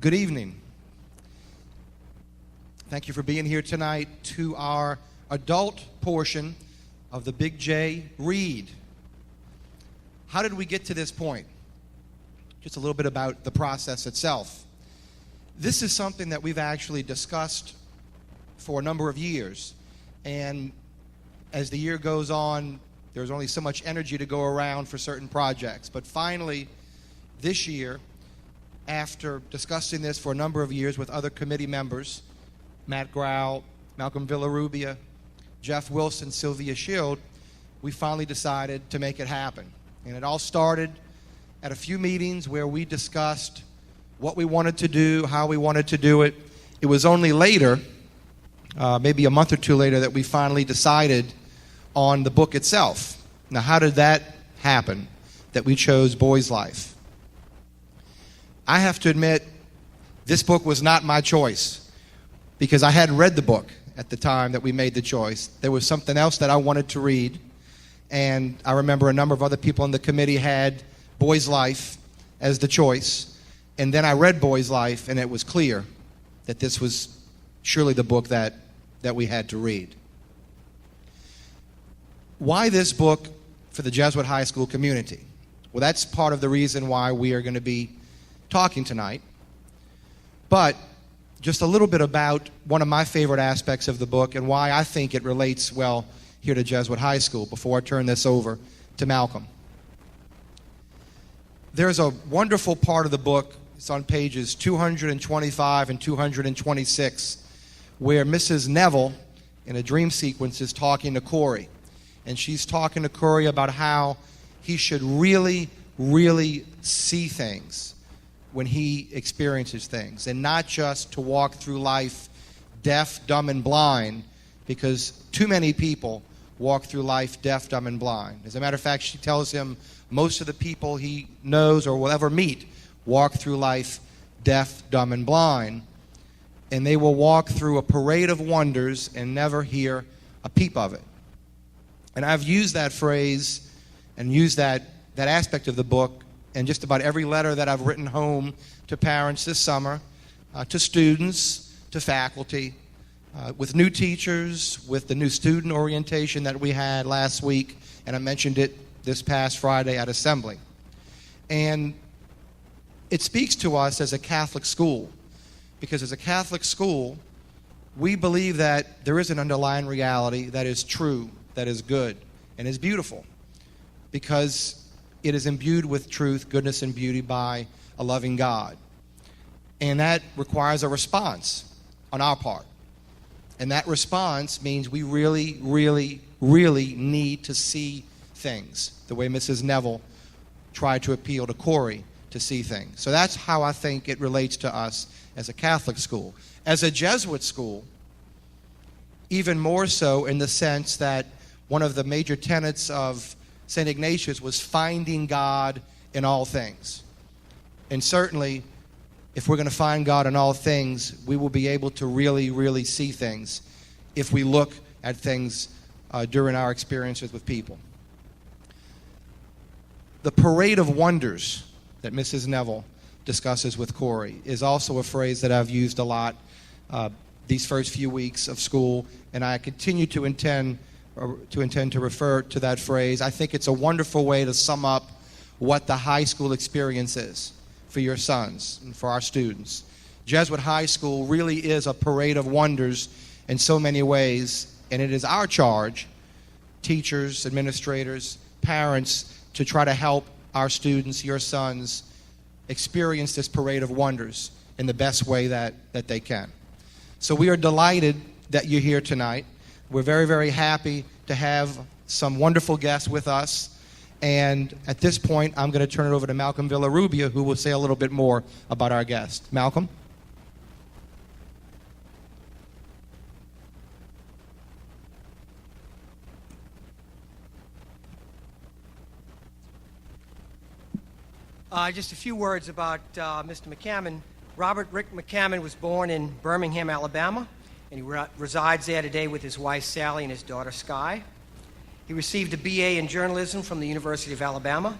Good evening. Thank you for being here tonight to our adult portion of the Big J Read. How did we get to this point? Just a little bit about the process itself. This is something that we've actually discussed for a number of years. And as the year goes on, there's only so much energy to go around for certain projects. But finally, this year, after discussing this for a number of years with other committee members, Matt Grau, Malcolm Villarubia, Jeff Wilson, Sylvia Shield, we finally decided to make it happen. And it all started at a few meetings where we discussed what we wanted to do, how we wanted to do it. It was only later, maybe a month or two later, that we finally decided on the book itself. Now, how did that happen, that we chose Boy's Life? I have to admit, this book was not my choice because I hadn't read the book at the time that we made the choice. There was something else that I wanted to read, and I remember a number of other people in the committee had Boy's Life as the choice, and then I read Boy's Life, and it was clear that this was surely the book that we had to read. Why this book for the Jesuit High School community? Well, that's part of the reason why we are going to be talking tonight. But just a little bit about one of my favorite aspects of the book and why I think it relates well here to Jesuit High School before I turn this over to Malcolm. There's a wonderful part of the book, it's on pages 225 and 226, where Mrs. Neville, in a dream sequence, is talking to Corey. And she's talking to Corey about how he should really, really see things when he experiences things, and not just to walk through life deaf, dumb, and blind, because too many people walk through life deaf, dumb, and blind. As a matter of fact, she tells him most of the people he knows or will ever meet walk through life deaf, dumb, and blind, and they will walk through a parade of wonders and never hear a peep of it. And I've used that phrase and used that aspect of the book in just about every letter that I've written home to parents this summer, to students, to faculty, with new teachers, with the new student orientation that we had last week, and I mentioned it this past Friday at Assembly. And it speaks to us as a Catholic school, because as a Catholic school, we believe that there is an underlying reality that is true, that is good, and is beautiful, because it is imbued with truth, goodness, and beauty by a loving God. And that requires a response on our part. And that response means we really, really, really need to see things, the way Mrs. Neville tried to appeal to Corey to see things. So that's how I think it relates to us as a Catholic school. As a Jesuit school, even more so in the sense that one of the major tenets of St. Ignatius was finding God in all things. And certainly, if we're going to find God in all things, we will be able to really, really see things if we look at things during our experiences with people. The parade of wonders that Mrs. Neville discusses with Corey is also a phrase that I've used a lot these first few weeks of school, and I continue to intend to refer to that phrase. I think it's a wonderful way to sum up what the high school experience is for your sons and for our students. Jesuit High School really is a parade of wonders in so many ways, and it is our charge, teachers, administrators, parents, to try to help our students, your sons, experience this parade of wonders in the best way that they can. So we are delighted that you're here tonight. We're very, very happy to have some wonderful guests with us. And at this point, I'm going to turn it over to Malcolm Villarubia, who will say a little bit more about our guest. Malcolm? Just a few words about Mr. McCammon. Robert Rick McCammon was born in Birmingham, Alabama, and he resides there today with his wife, Sally, and his daughter, Sky. He received a BA in journalism from the University of Alabama.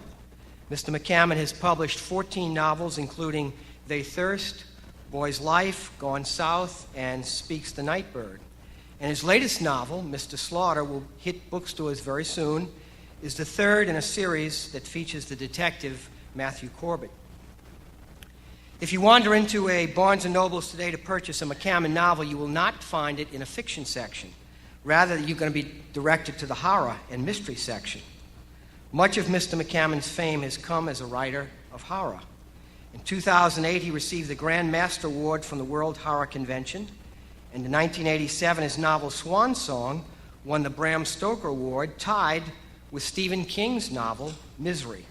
Mr. McCammon has published 14 novels, including They Thirst, Boy's Life, Gone South, and Speaks the Nightbird. And his latest novel, Mr. Slaughter, will hit bookstores very soon, is the third in a series that features the detective Matthew Corbett. If you wander into a Barnes & Noble's today to purchase a McCammon novel, you will not find it in a fiction section. Rather, you're going to be directed to the horror and mystery section. Much of Mr. McCammon's fame has come as a writer of horror. In 2008, he received the Grand Master Award from the World Horror Convention. And in 1987, his novel Swan Song won the Bram Stoker Award, tied with Stephen King's novel Misery.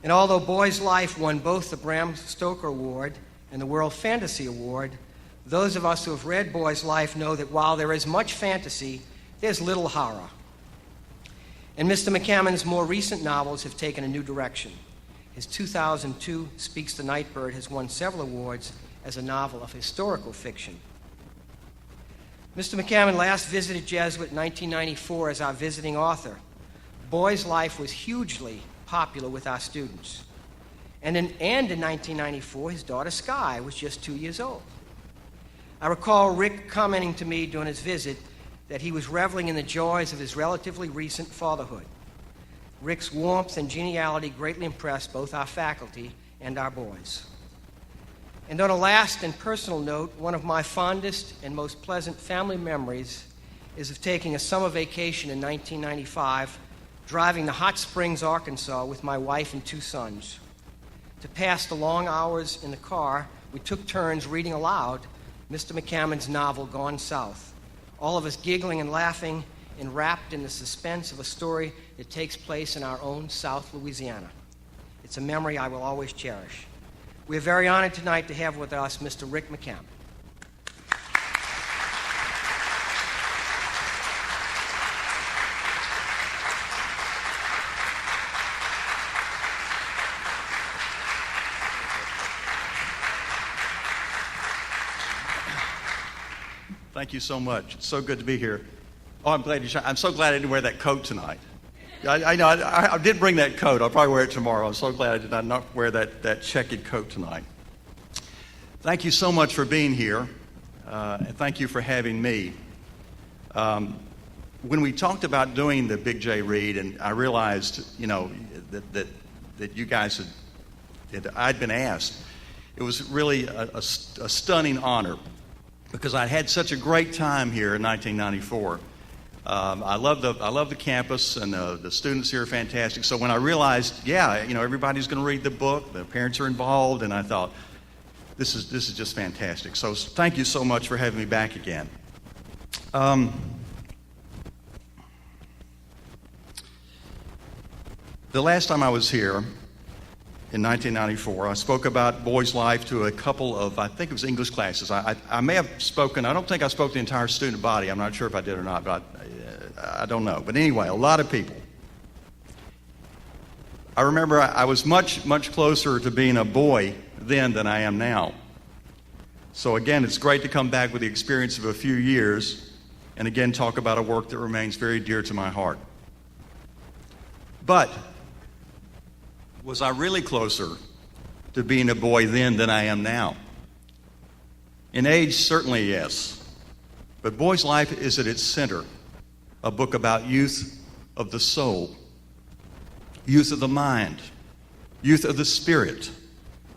And although Boy's Life won both the Bram Stoker Award and the World Fantasy Award, those of us who have read Boy's Life know that while there is much fantasy, there's little horror. And Mr. McCammon's more recent novels have taken a new direction. His 2002 Speaks the Nightbird has won several awards as a novel of historical fiction. Mr. McCammon last visited Jesuit in 1994 as our visiting author. Boy's Life was hugely popular with our students. And in 1994, his daughter Sky was just 2 years old. I recall Rick commenting to me during his visit that he was reveling in the joys of his relatively recent fatherhood. Rick's warmth and geniality greatly impressed both our faculty and our boys. And on a last and personal note, one of my fondest and most pleasant family memories is of taking a summer vacation in 1995, driving to Hot Springs, Arkansas with my wife and 2 sons. To pass the long hours in the car, we took turns reading aloud Mr. McCammon's novel, Gone South, all of us giggling and laughing, enwrapped in the suspense of a story that takes place in our own South Louisiana. It's a memory I will always cherish. We are very honored tonight to have with us Mr. Rick McCammon. Thank you so much. It's so good to be here. Oh, I'm so glad I didn't wear that coat tonight. I know I did bring that coat. I'll probably wear it tomorrow. I'm so glad I did not wear that checkered coat tonight. Thank you so much for being here, and thank you for having me. When we talked about doing the Big J read, and I realized, that you guys I'd been asked, it was really a stunning honor, because I had such a great time here in 1994. I love the campus, and the students here are fantastic. So when I realized, everybody's going to read the book, the parents are involved, and I thought, this is just fantastic. So thank you so much for having me back again. The last time I was here, in 1994, I spoke about Boy's Life to a couple of, I think it was English classes. I may have spoken, I don't think I spoke to the entire student body. I'm not sure if I did or not, but I don't know. But anyway, a lot of people. I remember I was much, much closer to being a boy then than I am now. So again, it's great to come back with the experience of a few years and again talk about a work that remains very dear to my heart. But was I really closer to being a boy then than I am now? In age, certainly yes. But Boy's Life is at its center a book about youth of the soul, youth of the mind, youth of the spirit,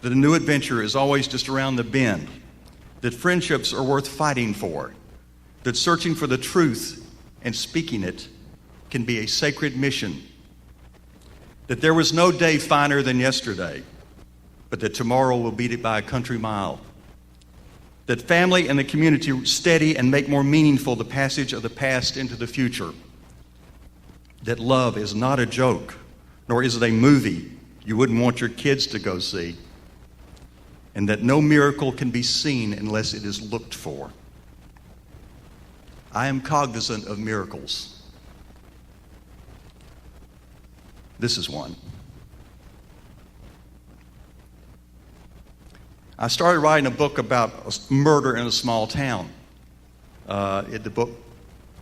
that a new adventure is always just around the bend, that friendships are worth fighting for, that searching for the truth and speaking it can be a sacred mission, that there was no day finer than yesterday, but that tomorrow will beat it by a country mile, that family and the community steady and make more meaningful the passage of the past into the future, that love is not a joke, nor is it a movie you wouldn't want your kids to go see, and that no miracle can be seen unless it is looked for. I am cognizant of miracles. This is one. I started writing a book about a murder in a small town. The book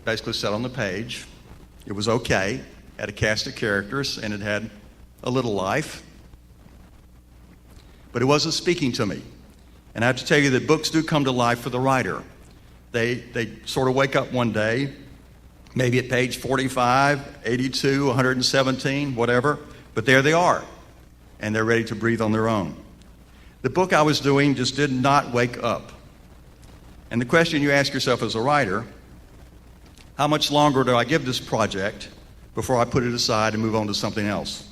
basically sat on the page. It was okay, had a cast of characters, and it had a little life. But it wasn't speaking to me. And I have to tell you that books do come to life for the writer. They sort of wake up one day, maybe at page 45, 82, 117, whatever, but there they are, and they're ready to breathe on their own. The book I was doing just did not wake up. And the question you ask yourself as a writer, how much longer do I give this project before I put it aside and move on to something else?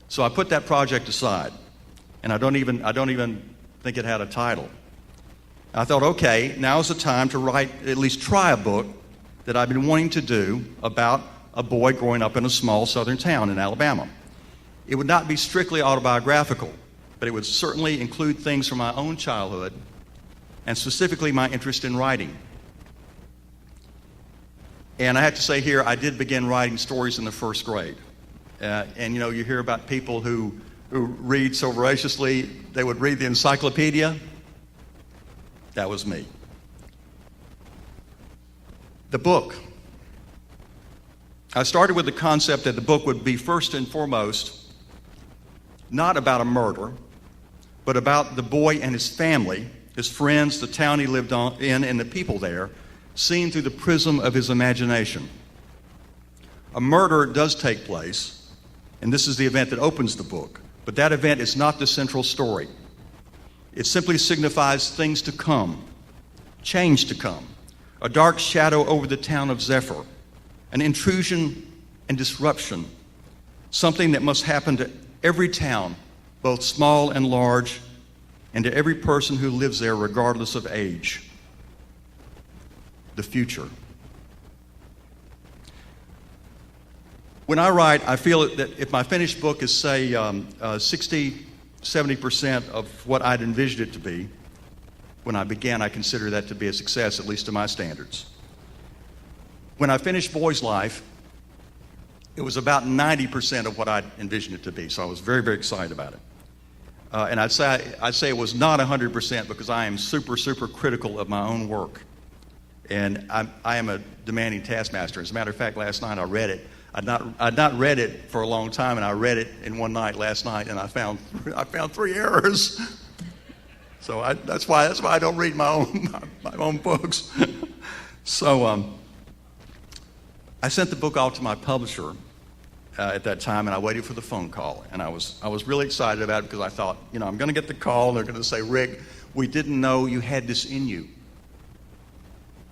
So I put that project aside, and I don't even think it had a title. I thought, okay, now's the time to write, at least try a book that I've been wanting to do about a boy growing up in a small southern town in Alabama. It would not be strictly autobiographical, but it would certainly include things from my own childhood, and specifically my interest in writing. And I have to say here, I did begin writing stories in the first grade. And you know, you hear about people who read so voraciously, they would read the encyclopedia. That was me. The book. I started with the concept that the book would be first and foremost not about a murder, but about the boy and his family, his friends, the town he lived in, and the people there, seen through the prism of his imagination. A murder does take place, and this is the event that opens the book, but that event is not the central story. It simply signifies things to come, change to come, a dark shadow over the town of Zephyr, an intrusion and disruption, something that must happen to every town, both small and large, and to every person who lives there regardless of age. The future. When I write, I feel that if my finished book is, say, 60, 70% of what I'd envisioned it to be, when I began, I consider that to be a success, at least to my standards. When I finished Boy's Life, it was about 90% of what I'd envisioned it to be, so I was very, very excited about it. And I'd say it was not 100% because I am super, super critical of my own work. And I am a demanding taskmaster. As a matter of fact, last night I read it. I'd not read it for a long time, and I read it in one night last night, and I found 3 errors. So that's why I don't read my own books. So I sent the book off to my publisher at that time, and I waited for the phone call. And I was really excited about it because I thought, you know, I'm going to get the call, and they're going to say, Rick, we didn't know you had this in you.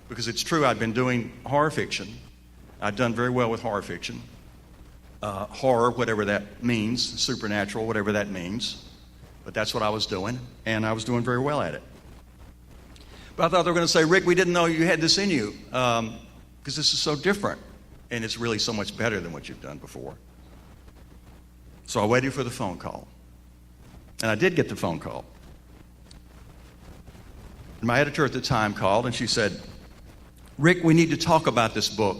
Because it's true, I'd been doing horror fiction. I'd done very well with horror fiction. Horror, whatever that means, supernatural, whatever that means. But that's what I was doing, and I was doing very well at it. But I thought they were going to say, Rick, we didn't know you had this in you, because this is so different, and it's really so much better than what you've done before. So I waited for the phone call. And I did get the phone call. And my editor at the time called, and she said, Rick, we need to talk about this book.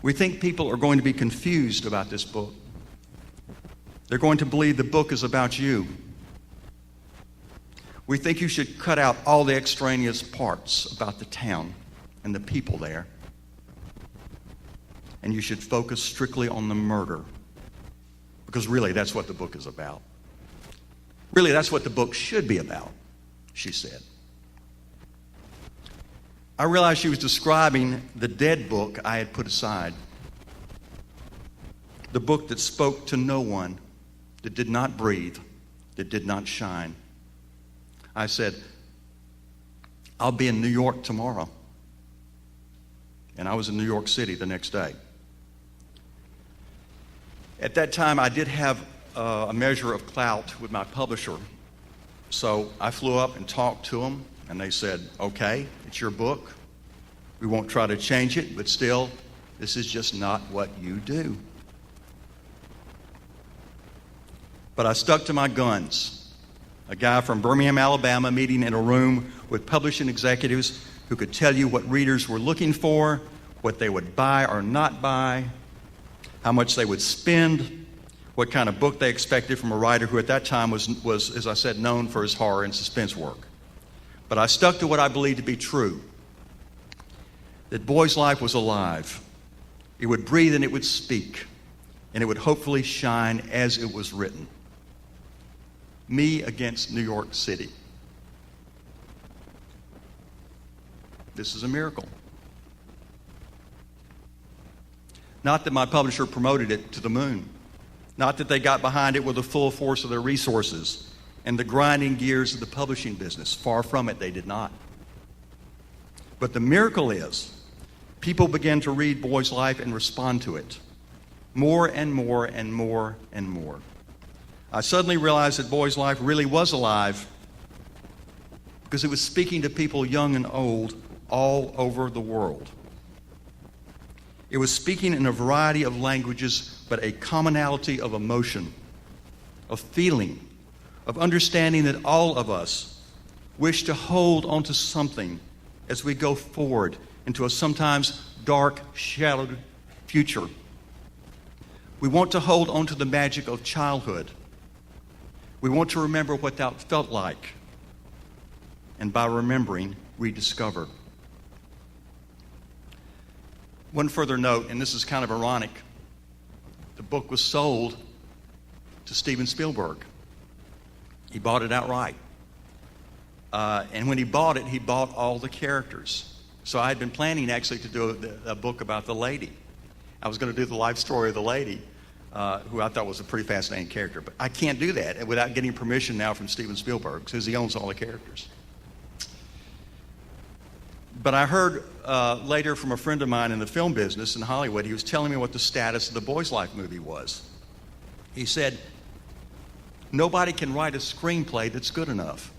We think people are going to be confused about this book. They're going to believe the book is about you. We think you should cut out all the extraneous parts about the town and the people there. And you should focus strictly on the murder. Because really, that's what the book is about. Really, that's what the book should be about, she said. I realized she was describing the dead book I had put aside. The book that spoke to no one, that did not breathe, that did not shine. I said, I'll be in New York tomorrow. And I was in New York City the next day. At that time, I did have a measure of clout with my publisher. So I flew up and talked to them, and they said, okay, it's your book. We won't try to change it, but still, this is just not what you do. But I stuck to my guns. A guy from Birmingham, Alabama, meeting in a room with publishing executives who could tell you what readers were looking for, what they would buy or not buy, how much they would spend, what kind of book they expected from a writer who at that time was, as I said, known for his horror and suspense work. But I stuck to what I believed to be true, that Boy's Life was alive. It would breathe and it would speak, and it would hopefully shine as it was written. Me against New York City. This is a miracle. Not that my publisher promoted it to the moon. Not that they got behind it with the full force of their resources and the grinding gears of the publishing business. Far from it, they did not. But the miracle is, people began to read Boy's Life and respond to it. More and more and more and more. I suddenly realized that Boy's Life really was alive because it was speaking to people young and old all over the world. It was speaking in a variety of languages, but a commonality of emotion, of feeling, of understanding that all of us wish to hold onto something as we go forward into a sometimes dark, shadowed future. We want to hold onto the magic of childhood. We want to remember what that felt like, and by remembering, rediscover. One further note, and this is kind of ironic, the book was sold to Steven Spielberg. He bought it outright. And when he bought it, he bought all the characters. So I had been planning actually to do a book about the lady. I was going to do the life story of the lady, who I thought was a pretty fascinating character. But I can't do that without getting permission now from Steven Spielberg, because he owns all the characters. But I heard later from a friend of mine in the film business in Hollywood, he was telling me what the status of the Boy's Life movie was. He said, nobody can write a screenplay that's good enough.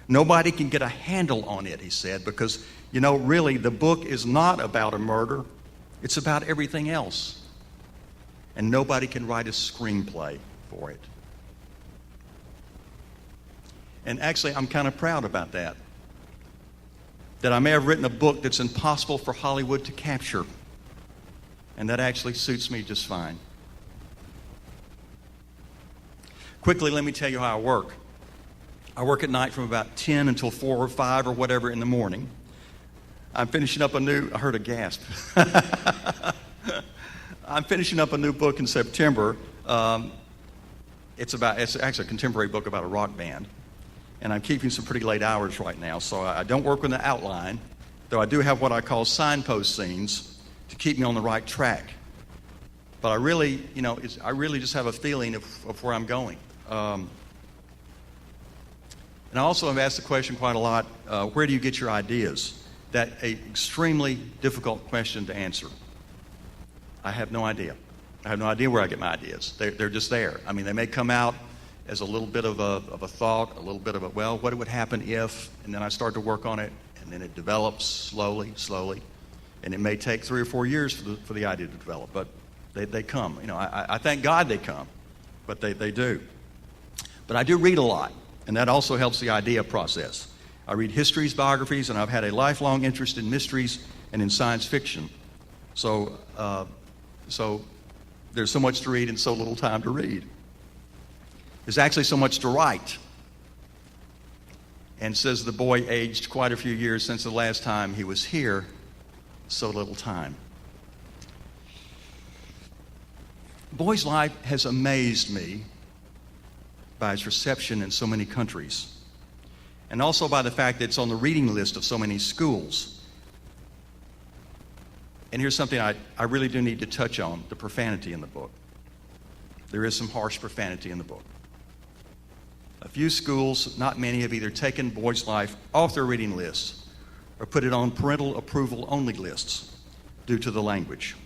Nobody can get a handle on it, he said, because, really the book is not about a murder. It's about everything else. And nobody can write a screenplay for it. And actually, I'm kind of proud about that. That I may have written a book that's impossible for Hollywood to capture. And that actually suits me just fine. Quickly, let me tell you how I work. I work at night from about 10 until 4 or 5 or whatever in the morning. I'm finishing up I heard a gasp. I'm finishing up a new book in September. It's actually a contemporary book about a rock band. And I'm keeping some pretty late hours right now, so I don't work on the outline, though I do have what I call signpost scenes to keep me on the right track. But I really just have a feeling of where I'm going. And I also have asked the question quite a lot, where do you get your ideas? That's an extremely difficult question to answer. I have no idea. I have no idea where I get my ideas. They're just there. I mean, they may come out as a little bit of a thought, a little bit of what would happen if, and then I start to work on it, and then it develops slowly, and it may take 3 or 4 years for the idea to develop, but they come. I thank God they come, but they do. But I do read a lot, and that also helps the idea process. I read histories, biographies, and I've had a lifelong interest in mysteries and in science fiction. So there's so much to read and so little time to read. There's actually so much to write. And says the boy aged quite a few years since the last time he was here, so little time. Boy's Life has amazed me by its reception in so many countries, and also by the fact that it's on the reading list of so many schools. And here's something I really do need to touch on, the profanity in the book. There is some harsh profanity in the book. A few schools, not many, have either taken Boy's Life off their reading lists or put it on parental approval only lists due to the language.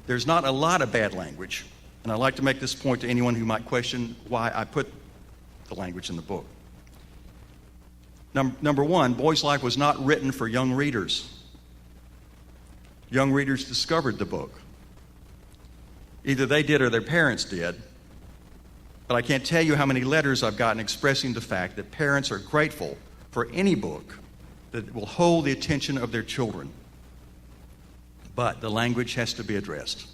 There's not a lot of bad language, and I'd like to make this point to anyone who might question why I put the language in the book. Number one, Boy's Life was not written for young readers. Young readers discovered the book. Either they did or their parents did. But I can't tell you how many letters I've gotten expressing the fact that parents are grateful for any book that will hold the attention of their children. But the language has to be addressed.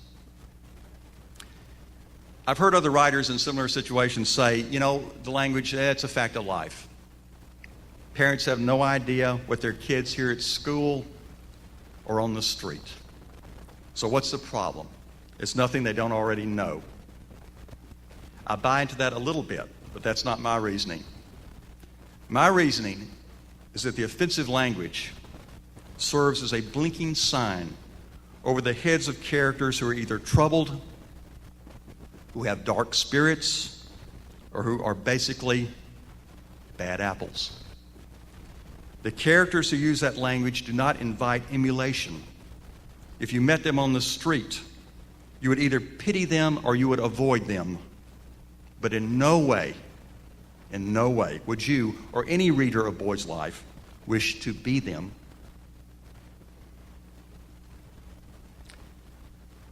I've heard other writers in similar situations say, the language, it's a fact of life. Parents have no idea what their kids hear at school or on the street. So what's the problem? It's nothing they don't already know. I buy into that a little bit, but that's not my reasoning. My reasoning is that the offensive language serves as a blinking sign over the heads of characters who are either troubled, who have dark spirits, or who are basically bad apples. The characters who use that language do not invite emulation. If you met them on the street, you would either pity them or you would avoid them. But in no way would you or any reader of Boy's Life wish to be them.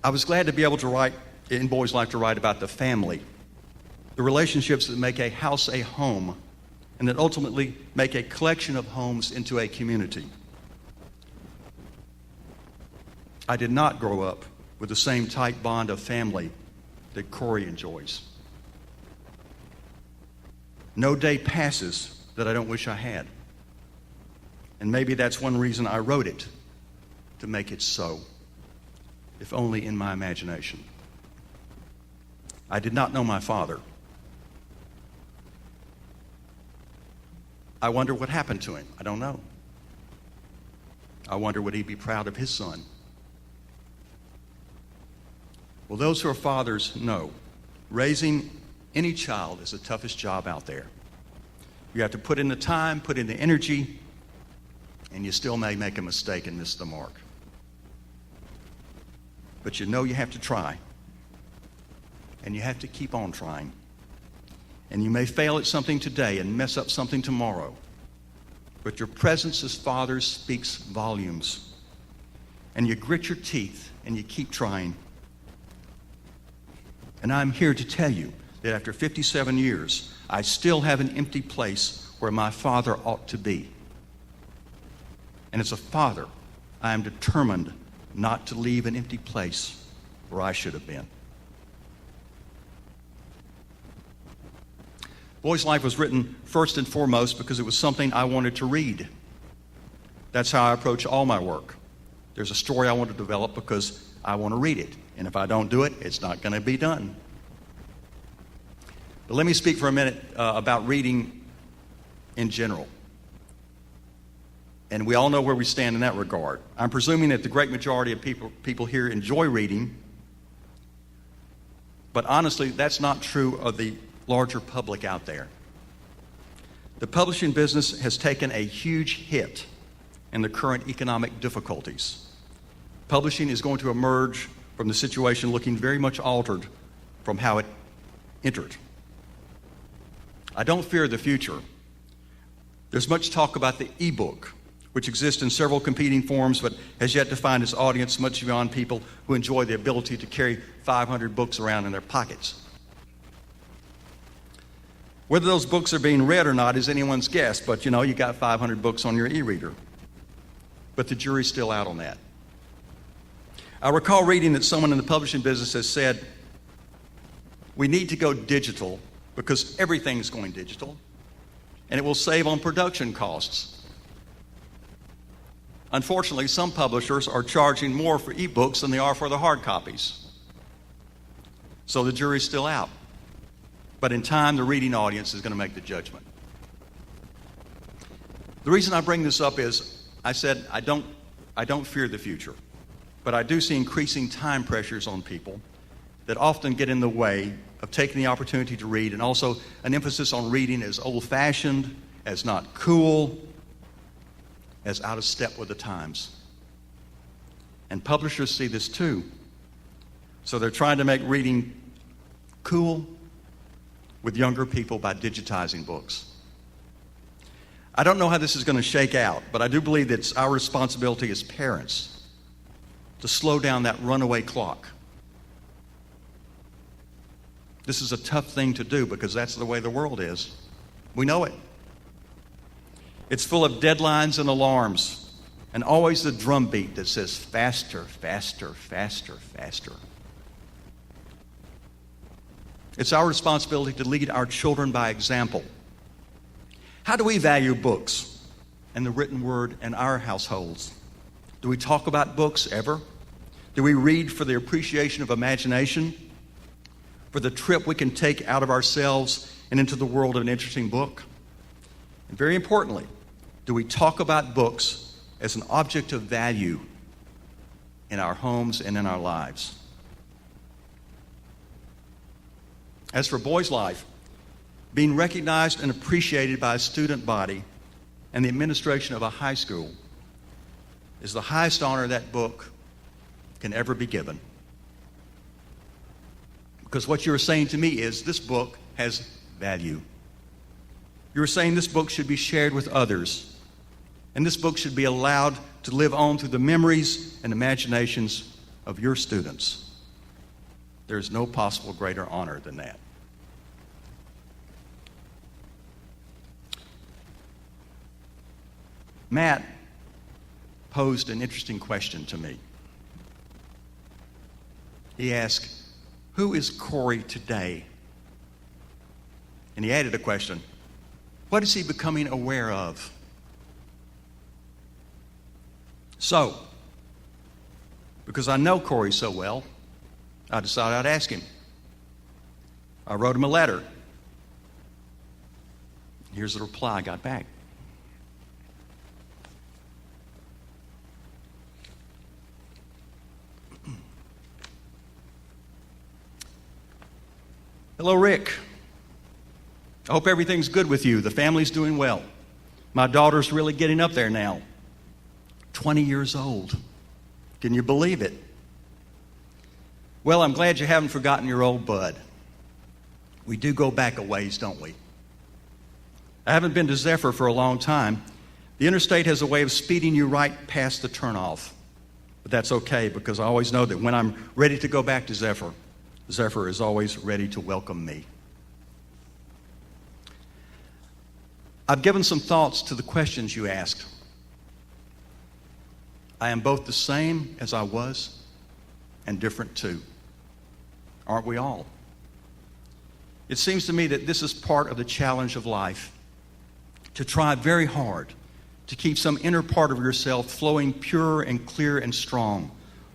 I was glad to be able to write, in Boy's Life, to write about the family, the relationships that make a house a home, and that ultimately make a collection of homes into a community. I did not grow up with the same tight bond of family that Corey enjoys. No day passes that I don't wish I had. And maybe that's one reason I wrote it, to make it so, if only in my imagination. I did not know my father. I wonder what happened to him. I don't know. I wonder, would he be proud of his son? Well, those who are fathers know raising any child is the toughest job out there. You have to put in the time, put in the energy, and you still may make a mistake and miss the mark. But you know you have to try, and you have to keep on trying. And you may fail at something today and mess up something tomorrow, but your presence as fathers speaks volumes. And you grit your teeth and you keep trying. And I'm here to tell you that after 57 years, I still have an empty place where my father ought to be. And as a father, I am determined not to leave an empty place where I should have been. Boy's Life was written first and foremost because it was something I wanted to read. That's how I approach all my work. There's a story I want to develop because I want to read it. And if I don't do it, it's not going to be done. But let me speak for a minute about reading in general. And we all know where we stand in that regard. I'm presuming that the great majority of people here enjoy reading. But honestly, that's not true of the larger public out there. The publishing business has taken a huge hit in the current economic difficulties. Publishing is going to emerge from the situation looking very much altered from how it entered. I don't fear the future. There's much talk about the ebook, which exists in several competing forms but has yet to find its audience much beyond people who enjoy the ability to carry 500 books around in their pockets. Whether those books are being read or not is anyone's guess, but you got 500 books on your e-reader. But the jury's still out on that. I recall reading that someone in the publishing business has said, we need to go digital because everything's going digital, and it will save on production costs. Unfortunately, some publishers are charging more for ebooks than they are for the hard copies. So the jury's still out. But in time, the reading audience is going to make the judgment. The reason I bring this up is, I said I don't fear the future, but I do see increasing time pressures on people that often get in the way of taking the opportunity to read, and also an emphasis on reading as old-fashioned, as not cool, as out of step with the times. And publishers see this too. So they're trying to make reading cool with younger people by digitizing books. I don't know how this is going to shake out, but I do believe that it's our responsibility as parents to slow down that runaway clock. This is a tough thing to do because that's the way the world is. We know it. It's full of deadlines and alarms, and always the drumbeat that says faster, faster, faster, faster. It's our responsibility to lead our children by example. How do we value books and the written word in our households? Do we talk about books ever? Do we read for the appreciation of imagination? for the trip we can take out of ourselves and into the world of an interesting book? And very importantly, do we talk about books as an object of value in our homes and in our lives? As for Boys Life, being recognized and appreciated by a student body and the administration of a high school is the highest honor that book can ever be given. Because what you're saying to me is this book has value. You're saying this book should be shared with others, and this book should be allowed to live on through the memories and imaginations of your students. There's no possible greater honor than that. Matt posed an interesting question to me. He asked, "Who is Corey today?" And he added a question, "What is he becoming aware of?" So, because I know Corey so well, I decided I'd ask him. I wrote him a letter. Here's the reply I got back. Hello, Rick. I hope everything's good with you. The family's doing well. My daughter's really getting up there now. 20 years old. Can you believe it? Well, I'm glad you haven't forgotten your old bud. We do go back a ways, don't we? I haven't been to Zephyr for a long time. The interstate has a way of speeding you right past the turnoff. But that's okay, because I always know that when I'm ready to go back to Zephyr, Zephyr is always ready to welcome me. I've given some thoughts to the questions you asked. I am both the same as I was and different too. Aren't we all? It seems to me that this is part of the challenge of life, to try very hard to keep some inner part of yourself flowing pure and clear and strong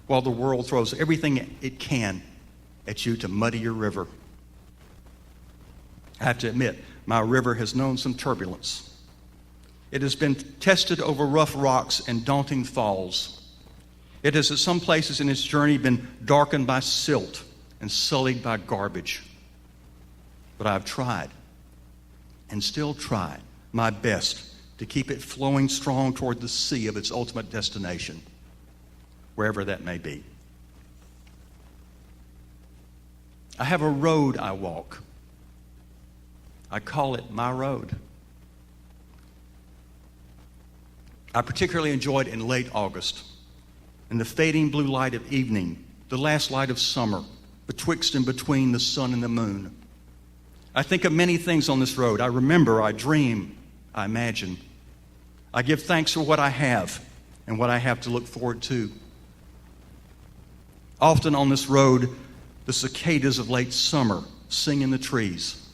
while the world throws everything it can at you to muddy your river. I have to admit, my river has known some turbulence. It has been tested over rough rocks and daunting falls. It has at some places in its journey been darkened by silt and sullied by garbage. But I've tried, and still try, my best to keep it flowing strong toward the sea of its ultimate destination, wherever that may be. I have a road I walk. I call it my road. I particularly enjoyed in late August, in the fading blue light of evening, the last light of summer, betwixt and between the sun and the moon. I think of many things on this road. I remember, I dream, I imagine. I give thanks for what I have and what I have to look forward to. Often on this road, the cicadas of late summer sing in the trees.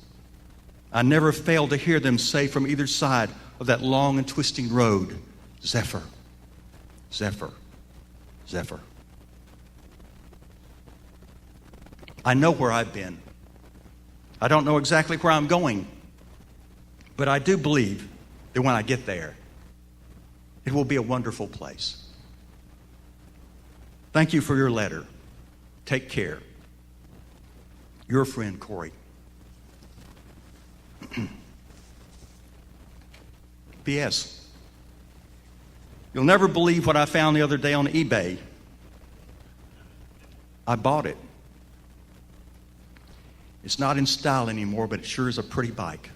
I never fail to hear them say from either side of that long and twisting road, "Zephyr, Zephyr, Zephyr." I know where I've been. I don't know exactly where I'm going, but I do believe that when I get there, it will be a wonderful place. Thank you for your letter. Take care. Your friend, Corey. P.S. You'll never believe what I found the other day on eBay. I bought it. It's not in style anymore, but it sure is a pretty bike.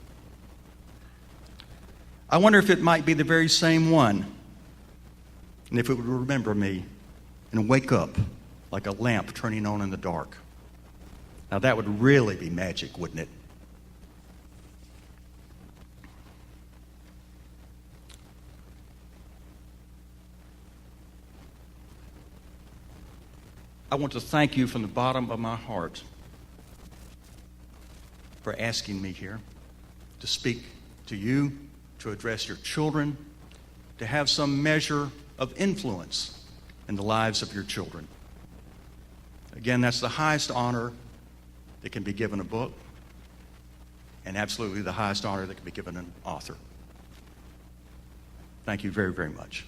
I wonder if it might be the very same one, and if it would remember me and wake up like a lamp turning on in the dark. Now that would really be magic, wouldn't it? I want to thank you from the bottom of my heart for asking me here to speak to you, to address your children, to have some measure of influence in the lives of your children. Again, that's the highest honor that can be given a book, and absolutely the highest honor that can be given an author. Thank you very, very much.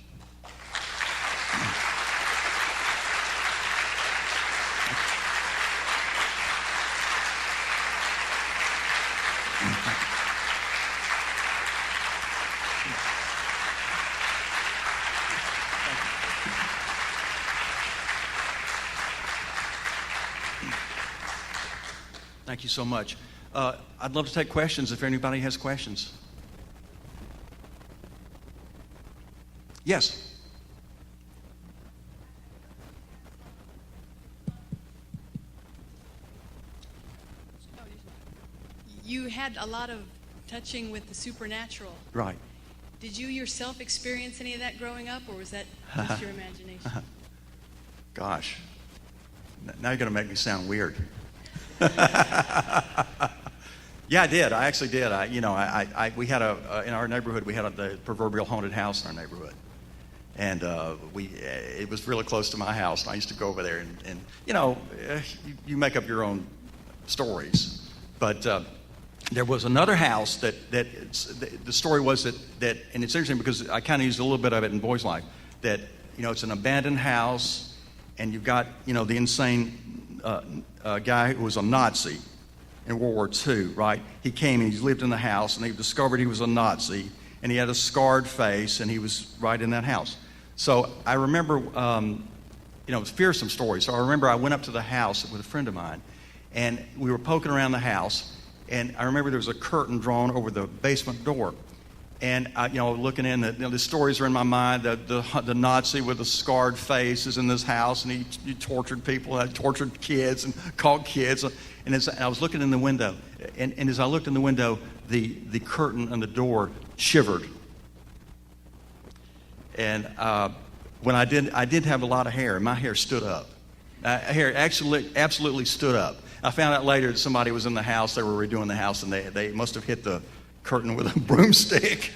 Thank you so much. I'd love to take questions if anybody has questions. Yes. You had a lot of touching with the supernatural. Right. Did you yourself experience any of that growing up, or was that just your imagination? Gosh. Now you're going to make me sound weird. Yeah, I did. I actually did. We had in our neighborhood, we had the proverbial haunted house in our neighborhood. And it was really close to my house. And I used to go over there and you make up your own stories. But there was another house that the story was that, and it's interesting because I kind of used a little bit of it in Boy's Life, that, it's an abandoned house, and you've got, the insane guy who was a Nazi in World War II, right? He came and he lived in the house, and they discovered he was a Nazi, and he had a scarred face, and he was right in that house. So I remember, it was fearsome story. So I remember I went up to the house with a friend of mine, and we were poking around the house, and I remember there was a curtain drawn over the basement door. And looking in, the stories are in my mind. The Nazi with the scarred face is in this house, and he tortured people, tortured kids, and caught kids. And as I was looking in the window, and as I looked in the window, the curtain on the door shivered. And when I did have a lot of hair, and my hair stood up. Hair absolutely stood up. I found out later that somebody was in the house. They were redoing the house, and they must have hit the curtain with a broomstick.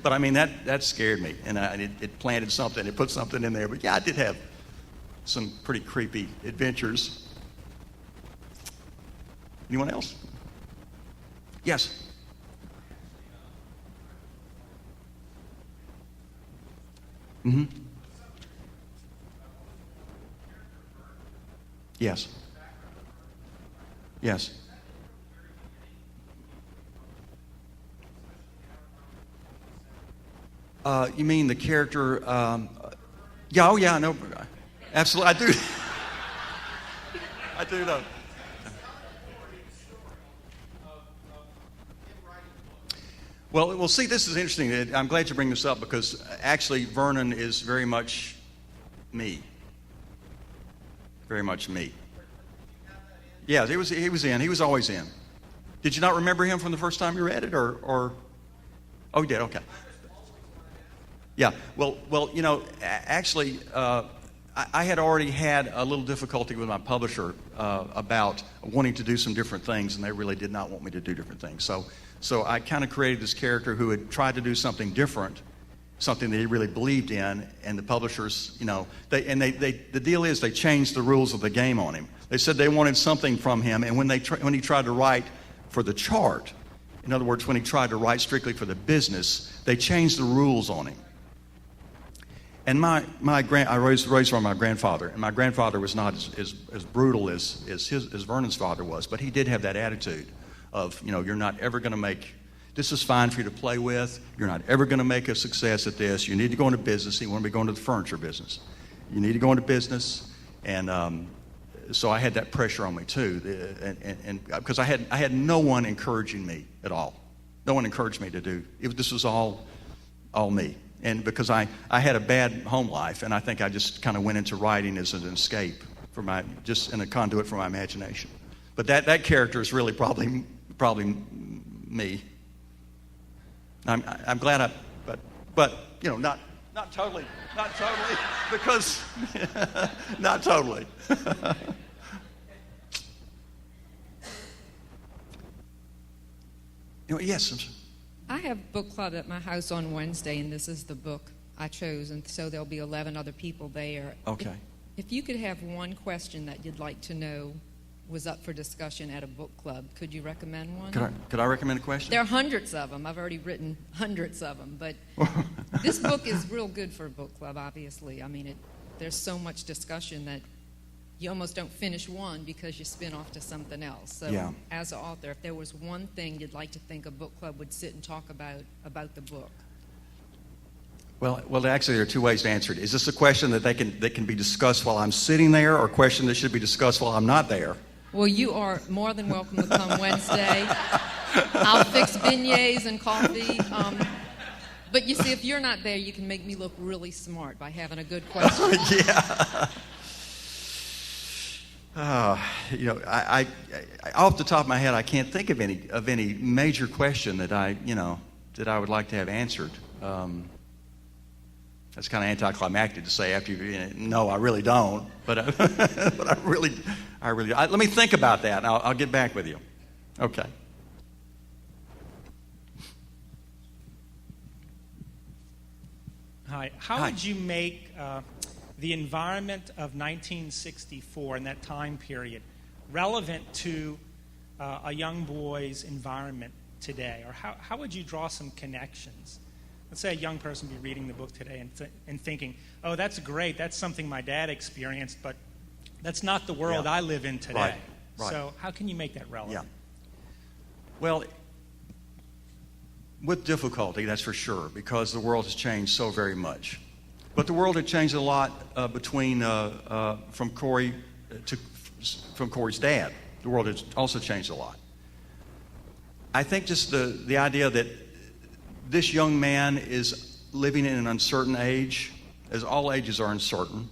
But I mean, that scared me, and it planted something. It put something in there. But yeah, I did have some pretty creepy adventures. Anyone else? Yes. Mm-hmm. Yes. Yes. You mean the character? Yeah. Oh, yeah. No. Absolutely, I do. I do know. Well, see, this is interesting. I'm glad you bring this up because actually Vernon is very much me. Very much me. Yeah, he was in. He was always in. Did you not remember him from the first time you read it, or? Oh, you did. Okay. Yeah. Well. Actually, I had already had a little difficulty with my publisher about wanting to do some different things, and they really did not want me to do different things. So I kind of created this character who had tried to do something different, something that he really believed in, and the publishers, the deal is they changed the rules of the game on him. They said they wanted something from him, and when he tried to write for the chart, in other words, when he tried to write strictly for the business, they changed the rules on him. And I was raised by my grandfather, and my grandfather was not as brutal as Vernon's father was, but he did have that attitude of, you're not ever going to make, this is fine for you to play with, you're not ever going to make a success at this, you need to go into business. He wanted me to go into the furniture business. You need to go into business, and so I had that pressure on me too, and because I had no one encouraging me at all. No one encouraged me to do, this was all me. And because I had a bad home life, and I think I just kind of went into writing as an escape just in a conduit for my imagination. But that character is really probably me. I'm glad but not totally, because not totally. Yes. I have book club at my house on Wednesday, and this is the book I chose, and so there'll be 11 other people there. Okay. If you could have one question that you'd like to know was up for discussion at a book club. Could you recommend one? Could I recommend a question? There are hundreds of them. I've already written hundreds of them, but this book is real good for a book club, obviously. I mean, there's so much discussion that you almost don't finish one because you spin off to something else. So Yeah. as an author, if there was one thing you'd like to think a book club would sit and talk about the book. Well, actually, there are two ways to answer it. Is this a question that can be discussed while I'm sitting there, or a question that should be discussed while I'm not there? Well, you are more than welcome to come Wednesday. I'll fix beignets and coffee. But you see, if you're not there, you can make me look really smart by having a good question. Yeah. I off the top of my head, I can't think of any major question that I would like to have answered. That's kind of anticlimactic to say after no, I really don't. But I really let me think about that, and I'll get back with you. Okay. Hi. How would you make the environment of 1964 and that time period relevant to a young boy's environment today? Or how would you draw some connections? Let's say a young person be reading the book today and thinking, oh, that's great, that's something my dad experienced, but that's not the world I live in today. Right. So how can you make that relevant? Yeah. Well, with difficulty, that's for sure, because the world has changed so very much. But the world had changed a lot from Corey's dad. The world has also changed a lot. I think just the idea that this young man is living in an uncertain age, as all ages are uncertain.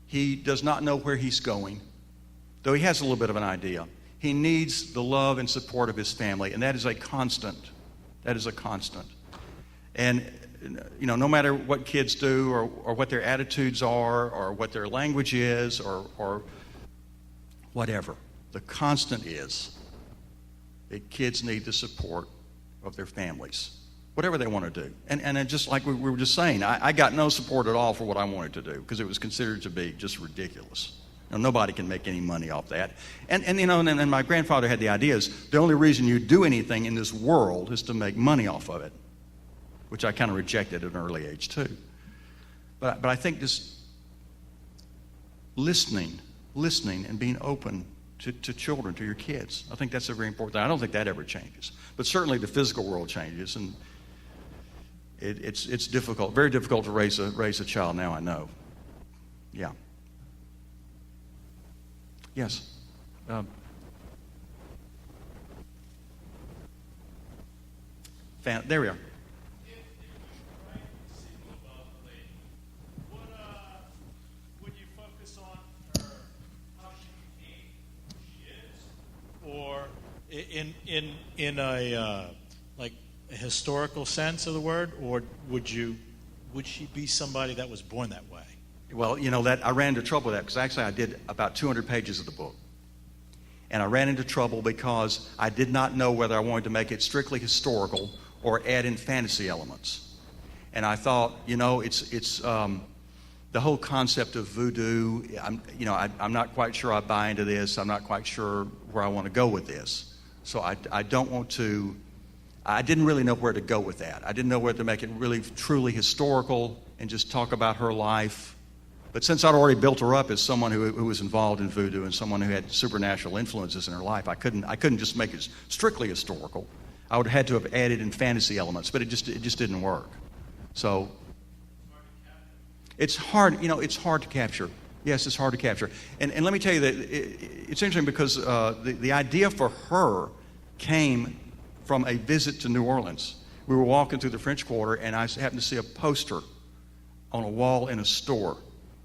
He does not know where he's going, though he has a little bit of an idea. He needs the love and support of his family, and that is a constant. That is a constant. And no matter what kids do or what their attitudes are or what their language is or whatever, the constant is that kids need the support of their families, whatever they want to do. And just like we were just saying, I got no support at all for what I wanted to do because it was considered to be just ridiculous. Nobody can make any money off that. And my grandfather had the idea is the only reason you do anything in this world is to make money off of it, which I kind of rejected at an early age too. But I think just listening and being open to children, to your kids, I think that's a very important thing. I don't think that ever changes. But certainly the physical world changes, and it's difficult, very difficult to raise a child now, I know. Yeah. Yes. There we are. Would you focus on her, how she became who she is, or in a like a historical sense of the word, or would she be somebody that was born that way? Well, that I ran into trouble with that because actually I did about 200 pages of the book. And I ran into trouble because I did not know whether I wanted to make it strictly historical or add in fantasy elements. And I thought, it's the whole concept of voodoo. I'm not quite sure I buy into this. I'm not quite sure where I want to go with this. So I don't want to. I didn't really know where to go with that. I didn't know whether to make it really truly historical and just talk about her life. But since I'd already built her up as someone who was involved in voodoo and someone who had supernatural influences in her life, I couldn't just make it strictly historical. I would have had to have added in fantasy elements, but it just didn't work. So it's hard, it's hard to capture. Yes, it's hard to capture. And let me tell you that it's interesting because the idea for her came from a visit to New Orleans. We were walking through the French Quarter, and I happened to see a poster on a wall in a store.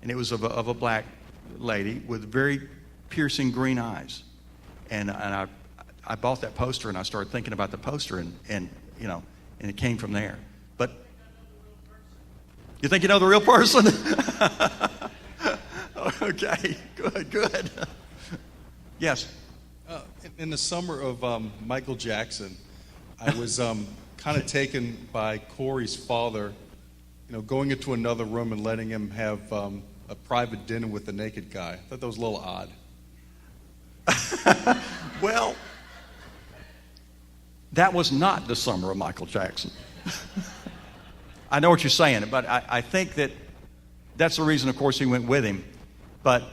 And it was of a black lady with very piercing green eyes. And I bought that poster, and I started thinking about the poster, and it came from there. But you think you know the real person? Okay, good. Yes. In the summer of Michael Jackson, I was kind of taken by Corey's father, going into another room and letting him have a private dinner with the naked guy. I thought that was a little odd. Well, that was not the summer of Michael Jackson. I know what you're saying, but I think that's the reason, of course, he went with him. But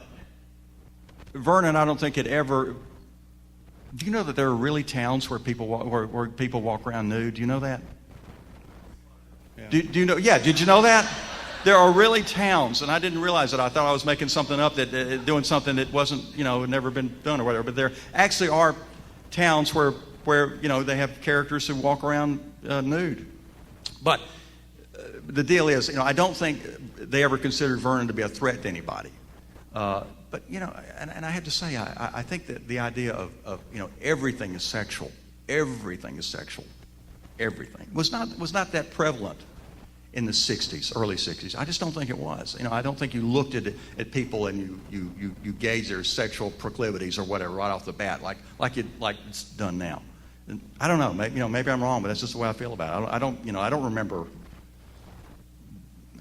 Vernon, I don't think it ever. Do you know that there are really towns where people walk around nude? Do you know that? Yeah. Do you know? Yeah. Did you know that? There are really towns, and I didn't realize it. I thought I was making something up, that doing something that wasn't, had never been done or whatever. But there actually are towns where they have characters who walk around nude. But the deal is, I don't think they ever considered Vernon to be a threat to anybody. But and I have to say, I think that the idea of everything is sexual, everything is sexual, everything was not that prevalent in the 60s, early 60s. I just don't think it was. I don't think you looked at people and you gauged their sexual proclivities or whatever right off the bat, like it's done now. And I don't know. Maybe I'm wrong, but that's just the way I feel about it. I don't remember.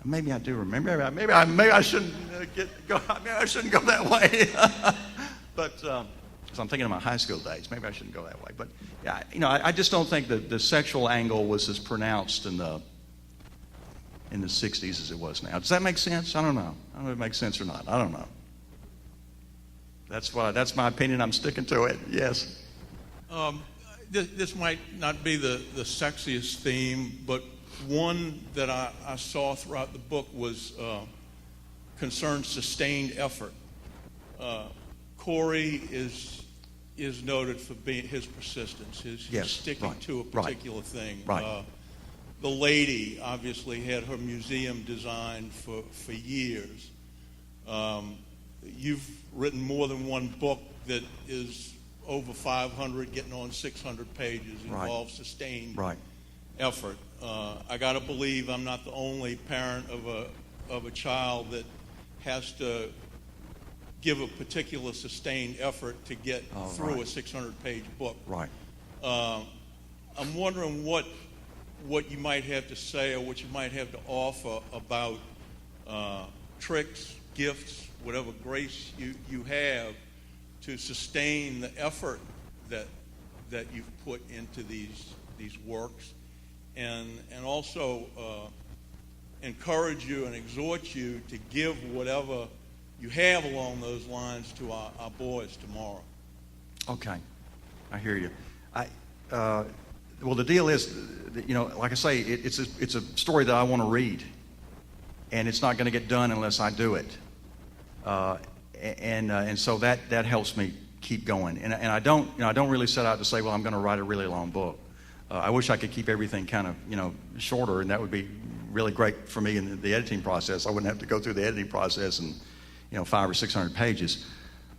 Maybe I do remember. Maybe I shouldn't go. Maybe I shouldn't go that way. But because I'm thinking of my high school days, maybe I shouldn't go that way. But yeah, I just don't think that the sexual angle was as pronounced in the 60s as it was now. Does that make sense? I don't know. I don't know if it makes sense or not. I don't know. That's my opinion. I'm sticking to it. Yes. This might not be the sexiest theme, but one that I saw throughout the book was concerned sustained effort. Corey is noted for his persistence, his sticking to a particular thing. Right. The lady obviously had her museum designed for years. You've written more than one book that is over 500, getting on 600 pages, involves sustained effort. I got to believe I'm not the only parent of a child that has to give a particular sustained effort to get through a 600-page book. Right. I'm wondering what you might have to say or what you might have to offer about tricks, gifts, whatever grace you have to sustain the effort that you've put into these works, and also encourage you and exhort you to give whatever you have along those lines to our boys tomorrow. Okay, I hear you. Well, the deal is, like I say, it's a story that I want to read, and it's not going to get done unless I do it. And so that helps me keep going. And I don't really set out to say, well, I'm going to write a really long book. I wish I could keep everything kind of shorter, and that would be really great for me in the editing process. I wouldn't have to go through the editing process and 500 or 600 pages.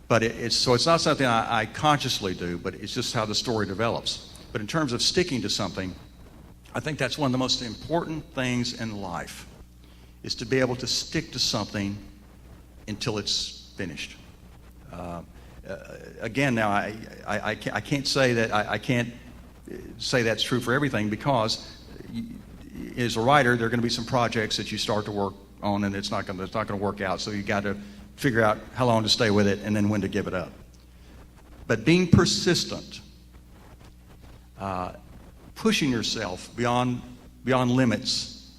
But it's not something I consciously do, but it's just how the story develops. But in terms of sticking to something, I think that's one of the most important things in life, is to be able to stick to something until it's finished. Again, now I can't say that I can't say that's true for everything, because as a writer, there are going to be some projects that you start to work on and it's not going to work out. So you got to figure out how long to stay with it and then when to give it up. But being persistent, pushing yourself beyond limits.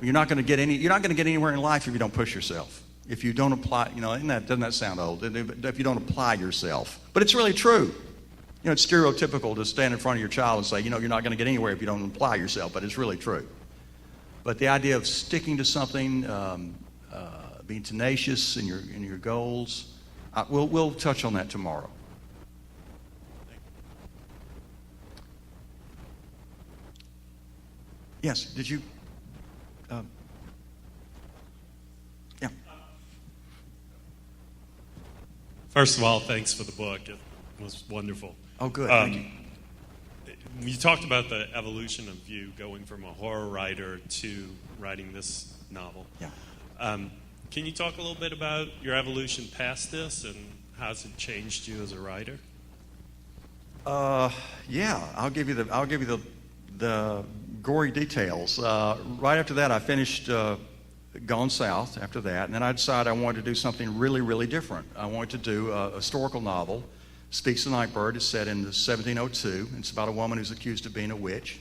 You're not going to get anywhere in life if you don't push yourself. If you don't apply, doesn't that sound old? If you don't apply yourself. But it's really true. It's stereotypical to stand in front of your child and say, you're not going to get anywhere if you don't apply yourself, but it's really true. But the idea of sticking to something, being tenacious in your goals, we'll touch on that tomorrow. Yes, did you? Yeah. First of all, thanks for the book. It was wonderful. Oh, good. Thank you. You talked about the evolution of you going from a horror writer to writing this novel. Yeah. Can you talk a little bit about your evolution past this and how's it changed you as a writer? Yeah, I'll give you the gory details. Right after that, I finished Gone South after that, and then I decided I wanted to do something really, really different. I wanted to do a historical novel Speaks the Nightbird is set in 1702. It's about a woman who's accused of being a witch.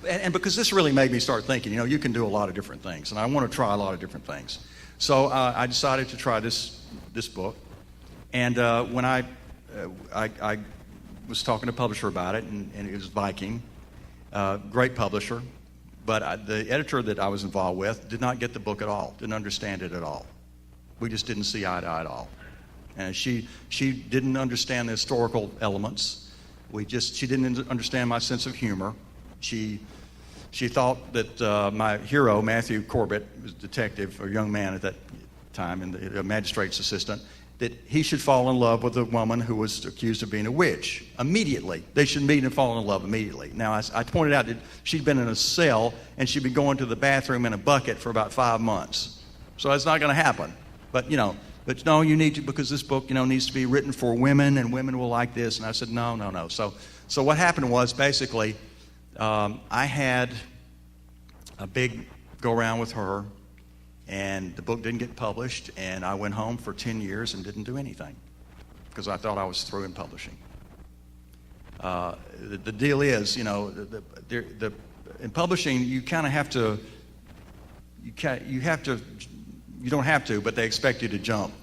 And because this really made me start thinking, you can do a lot of different things, and I want to try a lot of different things. So I decided to try this book. And when I was talking to a publisher about it, and it was Viking, great publisher, but the editor that I was involved with did not get the book at all, didn't understand it at all. We just didn't see eye to eye at all. And she didn't understand the historical elements. She didn't understand my sense of humor. She thought that my hero, Matthew Corbett, was a detective, or a young man at that time, and a magistrate's assistant, that he should fall in love with a woman who was accused of being a witch immediately. They should meet and fall in love immediately. Now, I pointed out that she'd been in a cell, and she'd been going to the bathroom in a bucket for about 5 months. So that's not going to happen. But no, you need to, because this book, needs to be written for women, and women will like this. And I said, no. So what happened was, basically, I had a big go-around with her, and the book didn't get published, and I went home for 10 years and didn't do anything because I thought I was through in publishing. The deal is, in publishing, you kind of have to, you don't have to, but they expect you to jump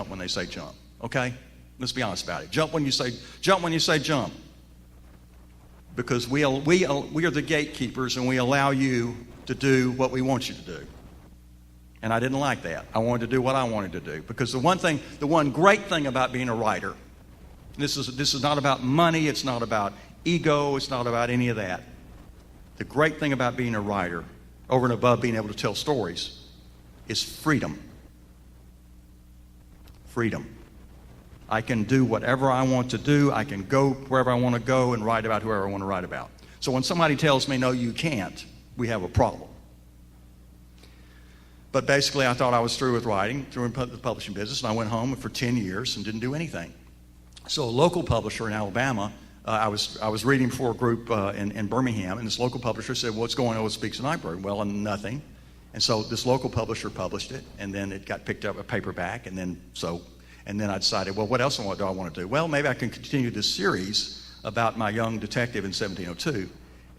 when they say jump, okay? Let's be honest about it. Jump when you say jump. Because we are the gatekeepers, and we allow you to do what we want you to do. And I didn't like that. I wanted to do what I wanted to do. Because the one great thing about being a writer, this is not about money, it's not about ego, it's not about any of that. The great thing about being a writer, over and above being able to tell stories, is freedom. Freedom. I can do whatever I want to do. I can go wherever I want to go and write about whoever I want to write about. So when somebody tells me, no, you can't, we have a problem. But basically, I thought I was through with writing, through in the publishing business, and I went home for 10 years and didn't do anything. So a local publisher in Alabama, I was reading for a group in Birmingham, and this local publisher said, what's going on with Speaks the Nightbird? Well, nothing. And so this local publisher published it, and then it got picked up a paperback, and then I decided, well, what else do I want to do? Well, maybe I can continue this series about my young detective in 1702,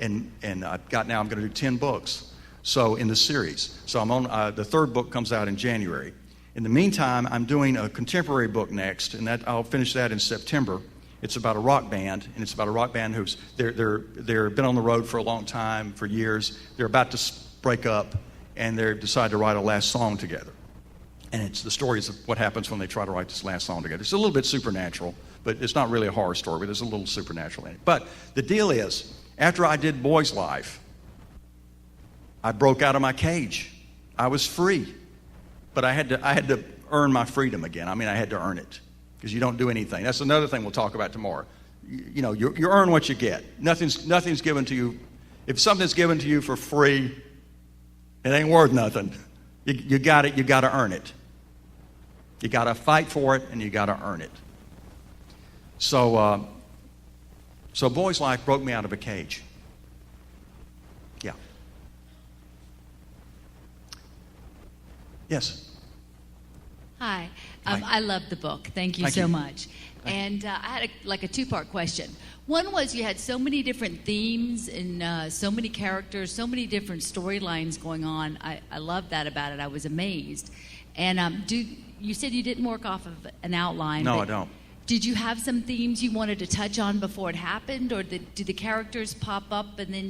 and I'm going to do 10 books. So in the series, so I'm on the third book comes out in January. In the meantime, I'm doing a contemporary book next, and I'll finish that in September. It's about a rock band, and it's about a rock band who's they've been on the road for a long time, for years. They're about to break up, and they decide to write a last song together. And it's the stories of what happens when they try to write this last song together. It's a little bit supernatural, but it's not really a horror story, but there's a little supernatural in it. But the deal is, after I did Boy's Life, I broke out of my cage. I was free. But I had to earn my freedom again. I had to earn it, because you don't do anything. That's another thing we'll talk about tomorrow. You earn what you get. Nothing's given to you. If something's given to you for free, it ain't worth nothing. You got it. You got to earn it. You got to fight for it, and you got to earn it. So Boy's Life broke me out of a cage. Yeah. Yes. Hi. Hi. I love the book. Thank you Thank so you. much. And I had a two-part question. One was, you had so many different themes and so many characters, so many different storylines going on. I love that about it. I was amazed. And you said you didn't work off of an outline. No, but I don't. Did you have some themes you wanted to touch on before it happened, or do the characters pop up and then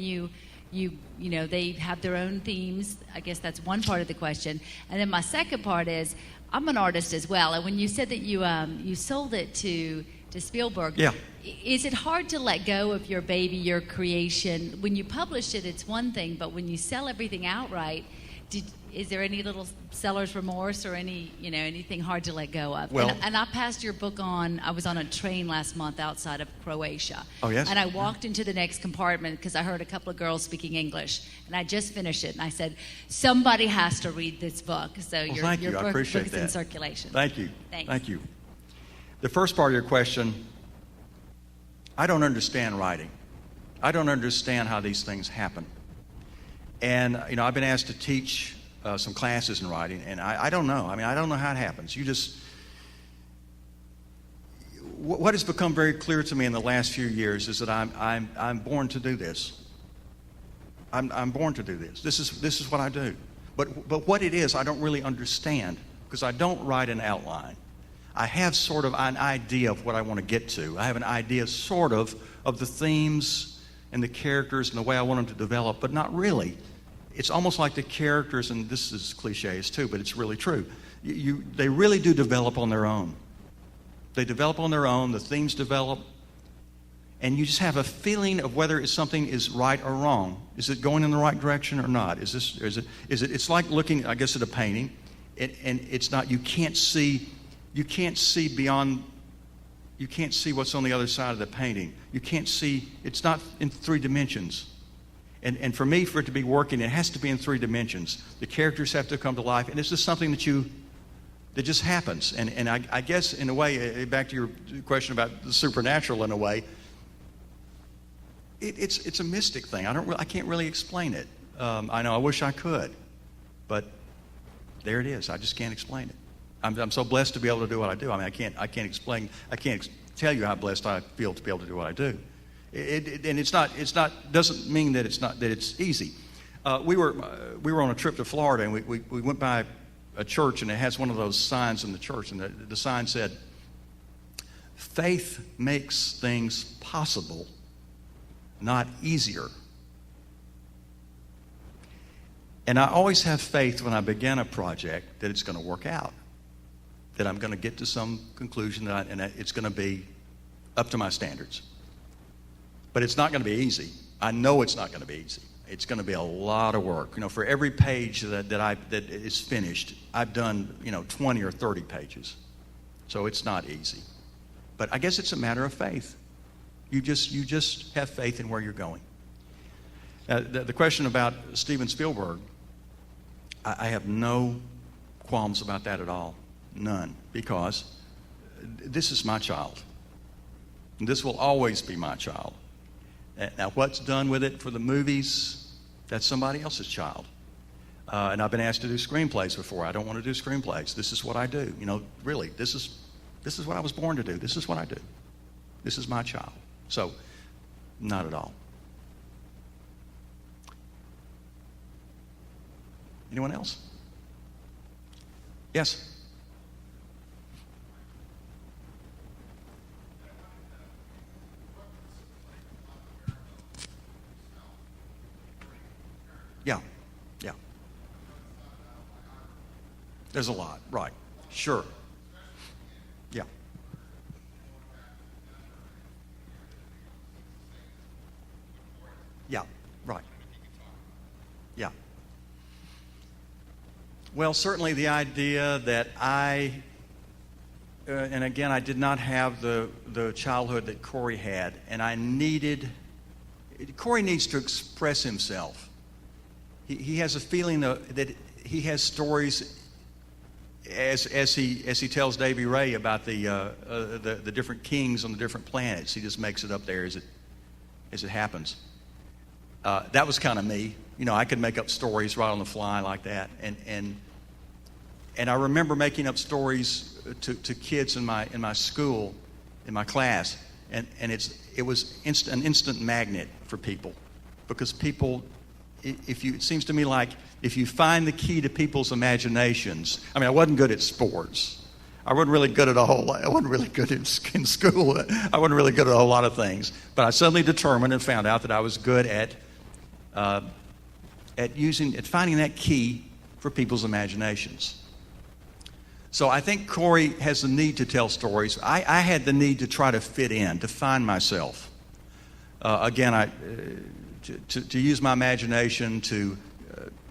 they have their own themes? I guess that's one part of the question. And then my second part is, I'm an artist as well, and when you said that you sold it to Spielberg, Yeah. Is it hard to let go of your baby, your creation? When you publish it, it's one thing, but when you sell everything outright, is there any little seller's remorse or anything hard to let go of? Well- and I passed your book on. I was on a train last month outside of Croatia. Oh, yes? And I walked into the next compartment because I heard a couple of girls speaking English, and I just finished it. And I said, somebody has to read this book. So Well, your thank you. I book appreciate is in that. circulation. Thank you. Thanks. Thank you. The first part of your question, I don't understand writing. I don't understand how these things happen. And, I've been asked to teach some classes in writing, and I don't know. I don't know how it happens. what has become very clear to me in the last few years is that I'm born to do this. I'm born to do this. This is what I do. But what it is, I don't really understand because I don't write an outline. I have sort of an idea of what I want to get to. I have an idea sort of the themes and the characters and the way I want them to develop, but not really. It's almost like the characters, and this is cliches too, but it's really true. They really do develop on their own. They develop on their own, the themes develop, and you just have a feeling of whether something is right or wrong. Is it going in the right direction or not? It's like looking, I guess, at a painting, and it's not, you can't see beyond, you can't see what's on the other side of the painting. You can't see, it's not in 3 dimensions. And for me, for it to be working, it has to be in 3 dimensions. The characters have to come to life, and it's just something that just happens. And I guess, in a way, back to your question about the supernatural, in a way, it's a mystic thing. I can't really explain it. I know I wish I could, but there it is. I just can't explain it. I'm so blessed to be able to do what I do. I mean, I can't tell you how blessed I feel to be able to do what I do. And it's not doesn't mean that it's easy. We were on a trip to Florida, and we went by a church, and it has one of those signs in the church, and the sign said, "Faith makes things possible, not easier." And I always have faith when I begin a project that it's going to work out, that I'm going to get to some conclusion and it's going to be up to my standards. But it's not going to be easy. I know it's not going to be easy. It's going to be a lot of work. For every page that is finished, I've done 20 or 30 pages. So it's not easy. But I guess it's a matter of faith. You just have faith in where you're going. The question about Steven Spielberg, I have no qualms about that at all. None. Because this is my child. And this will always be my child. Now, what's done with it for the movies, that's somebody else's child. And I've been asked to do screenplays before. I don't want to do screenplays. This is what I do. Really, this is what I was born to do. This is what I do. This is my child. So, not at all. Anyone else? Yes? Yeah. There's a lot, right. Sure. Yeah. Yeah, right. Yeah. Well, certainly the idea that and again, I did not have the childhood that Corey had, and Corey needs to express himself. He has a feeling that he has stories, as he tells Davy Ray about the different kings on the different planets. He just makes it up there as it happens. That was kind of me. I could make up stories right on the fly like that, and I remember making up stories to kids in my school, in my class, and it was an instant magnet for people, because people, it seems to me like if you find the key to people's imaginations. I mean, I wasn't good at sports. I wasn't really good at I wasn't really good in school. I wasn't really good at a whole lot of things. But I suddenly determined and found out that I was good at finding that key for people's imaginations. So I think Corey has the need to tell stories. I had the need to try to fit in, to find myself. Again, to use my imagination to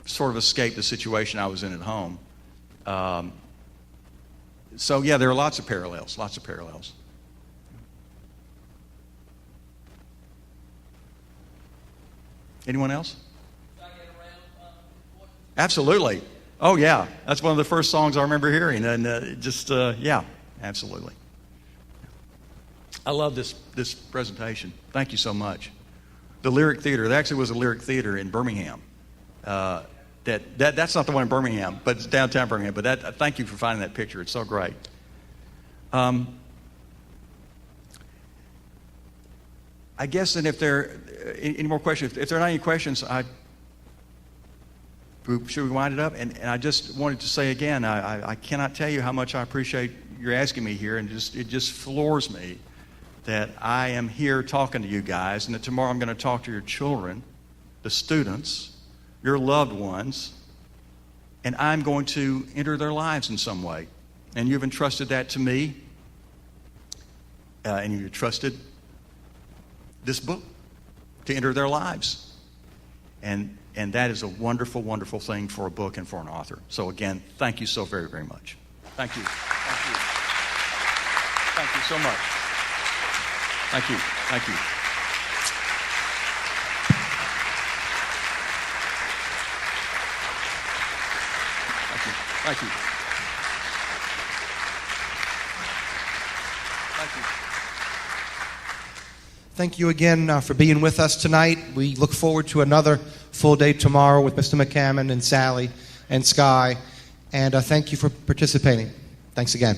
sort of escape the situation I was in at home. So yeah, there are lots of parallels. Anyone else? Absolutely. Oh yeah, that's one of the first songs I remember hearing, and yeah, absolutely. I love this presentation. Thank you so much. The Lyric Theater. There actually was a Lyric Theater in Birmingham. That's not the one in Birmingham, but it's downtown Birmingham. But thank you for finding that picture. It's so great. I guess then if there are any more questions, if there are not any questions, should we wind it up? And I just wanted to say again, I cannot tell you how much I appreciate your asking me here, and it just floors me that I am here talking to you guys, and that tomorrow I'm going to talk to your children, the students, your loved ones, and I'm going to enter their lives in some way. And you've entrusted that to me, and you've entrusted this book to enter their lives. And that is a wonderful, wonderful thing for a book and for an author. So again, thank you so very, very much. Thank you. Thank you. Thank you so much. Thank you. Thank you. Thank you. Thank you. Thank you. Thank you again for being with us tonight. We look forward to another full day tomorrow with Mr. McCammon and Sally and Sky. And thank you for participating. Thanks again.